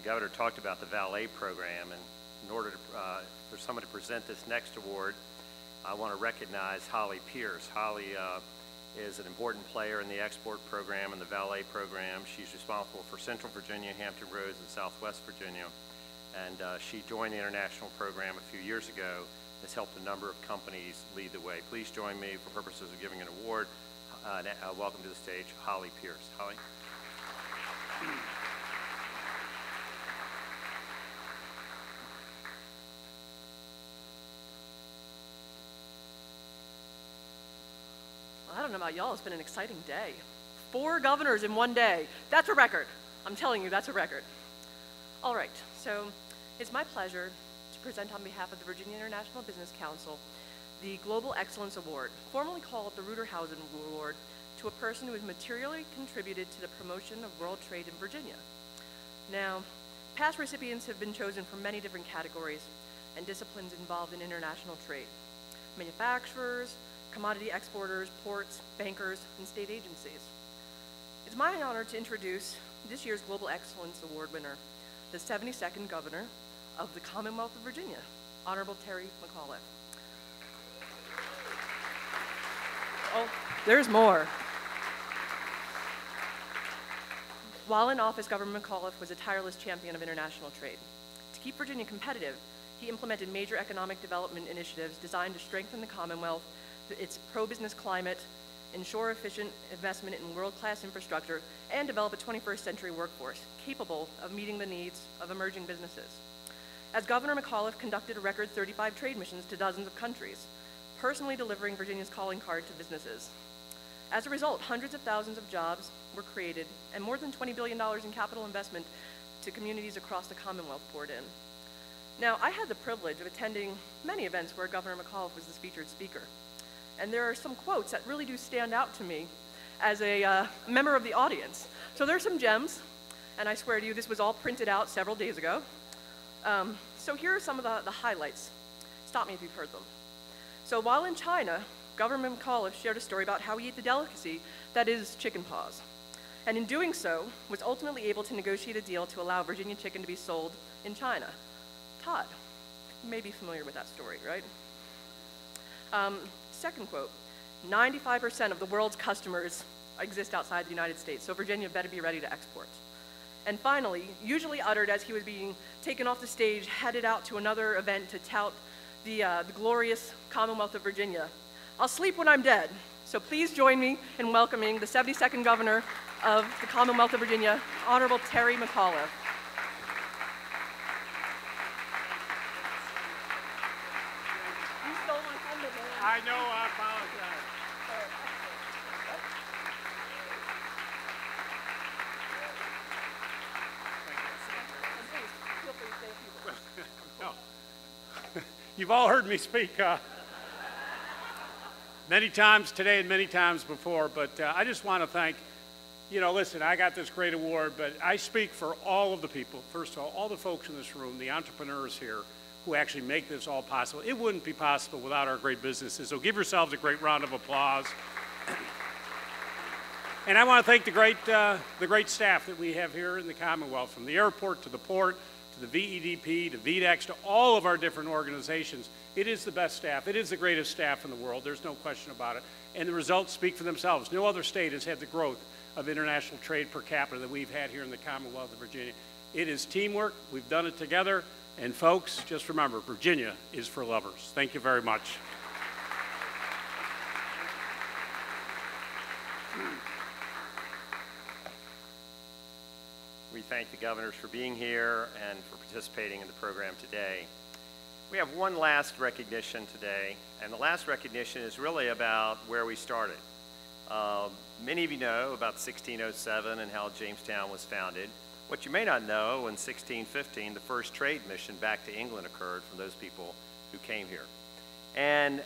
governor talked about the valet program, and in order to, for someone to present this next award, I want to recognize Holly Pearce. Holly is an important player in the export program and the valet program. She's responsible for Central Virginia, Hampton Roads, and Southwest Virginia. And she joined the international program a few years ago, has helped a number of companies lead the way. Please join me for purposes of giving an award. Welcome to the stage, Holly Pearce. Holly. I don't know about y'all, it's been an exciting day. 4 governors in one day. That's a record. I'm telling you, that's a record. All right, so it's my pleasure to present on behalf of the Virginia International Business Council the Global Excellence Award, formerly called the Ruderhausen Award, to a person who has materially contributed to the promotion of world trade in Virginia. Now, past recipients have been chosen from many different categories and disciplines involved in international trade: manufacturers, commodity exporters, ports, bankers, and state agencies. It's my honor to introduce this year's Global Excellence Award winner, the 72nd Governor of the Commonwealth of Virginia, Honorable Terry McAuliffe. Oh, there's more. While in office, Governor McAuliffe was a tireless champion of international trade. To keep Virginia competitive, he implemented major economic development initiatives designed to strengthen the Commonwealth, its pro-business climate, ensure efficient investment in world-class infrastructure, and develop a 21st century workforce capable of meeting the needs of emerging businesses. As Governor McAuliffe conducted a record 35 trade missions to dozens of countries, personally delivering Virginia's calling card to businesses. As a result, hundreds of thousands of jobs were created, and more than $20 billion in capital investment to communities across the Commonwealth poured in. Now, I had the privilege of attending many events where Governor McAuliffe was the featured speaker. And there are some quotes that really do stand out to me as a member of the audience. So there's some gems, and I swear to you, this was all printed out several days ago. So here are some of the highlights. Stop me if you've heard them. So while in China, Governor McAuliffe shared a story about how he ate the delicacy that is chicken paws. And in doing so, was ultimately able to negotiate a deal to allow Virginia chicken to be sold in China. Todd, you may be familiar with that story, right? Second quote, 95% of the world's customers exist outside the United States, so Virginia better be ready to export. And finally, usually uttered as he was being taken off the stage, headed out to another event to tout the glorious Commonwealth of Virginia, "I'll sleep when I'm dead." So please join me in welcoming the 72nd Governor of the Commonwealth of Virginia, Honorable Terry McAuliffe. I know, I apologize. No. You've all heard me speak many times today and many times before, but I just want to thank, listen, I got this great award, but I speak for all of the people, first of all the folks in this room, the entrepreneurs here, who actually make this all possible. It wouldn't be possible without our great businesses. So give yourselves a great round of applause. And I want to thank the great staff that we have here in the Commonwealth, from the airport to the port, to the VEDP, to VDEX, to all of our different organizations. It is the best staff. It is the greatest staff in the world. There's no question about it. And the results speak for themselves. No other state has had the growth of international trade per capita that we've had here in the Commonwealth of Virginia. It is teamwork. We've done it together. And folks, just remember, Virginia is for lovers. Thank you very much. We thank the governors for being here and for participating in the program today. We have one last recognition today, and the last recognition is really about where we started. Many of you know about 1607 and how Jamestown was founded. What you may not know, in 1615, the first trade mission back to England occurred from those people who came here. And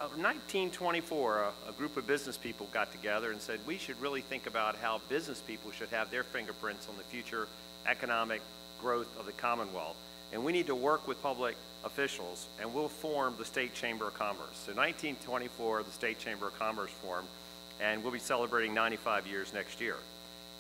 in 1924, a group of business people got together and said, we should really think about how business people should have their fingerprints on the future economic growth of the Commonwealth. And we need to work with public officials, and we'll form the State Chamber of Commerce. So 1924, the State Chamber of Commerce formed, and we'll be celebrating 95 years next year.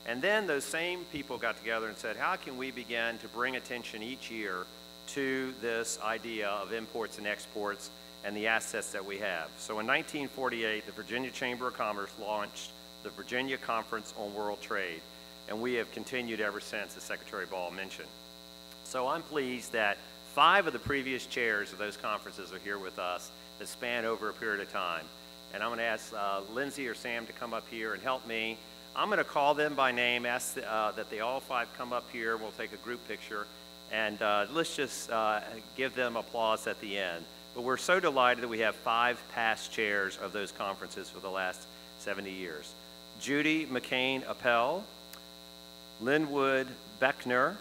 And then those same people got together and said, how can we begin to bring attention each year to this idea of imports and exports and the assets that we have? So in 1948, the Virginia Chamber of Commerce launched the Virginia Conference on World Trade, and we have continued ever since, as Secretary Ball mentioned. So I'm pleased that 5 of the previous chairs of those conferences are here with us that span over a period of time. And I'm going to ask Lindsay or Sam to come up here and help me. I'm going to call them by name, ask that they all 5 come up here. We'll take a group picture, and let's just give them applause at the end. But we're so delighted that we have 5 past chairs of those conferences for the last 70 years. Judy McCain Appel, Linwood Beckner,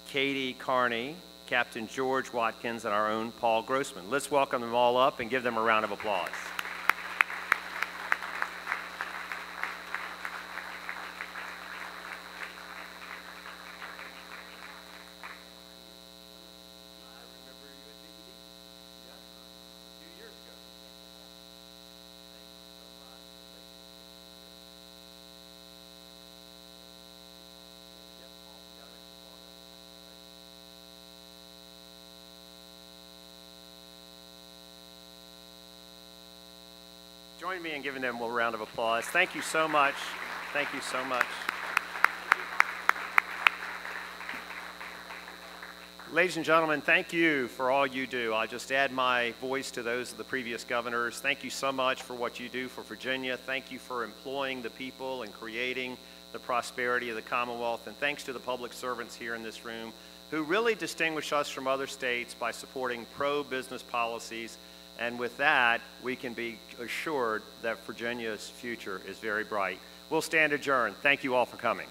Katie Carney, Captain George Watkins, and our own Paul Grossman. Let's welcome them all up and give them a round of applause. Join me in giving them a round of applause. Thank you so much. Thank you so much. Ladies and gentlemen, thank you for all you do. I'll just add my voice to those of the previous governors. Thank you so much for what you do for Virginia. Thank you for employing the people and creating the prosperity of the Commonwealth. And thanks to the public servants here in this room who really distinguish us from other states by supporting pro-business policies. And with that, we can be assured that Virginia's future is very bright. We'll stand adjourned. Thank you all for coming.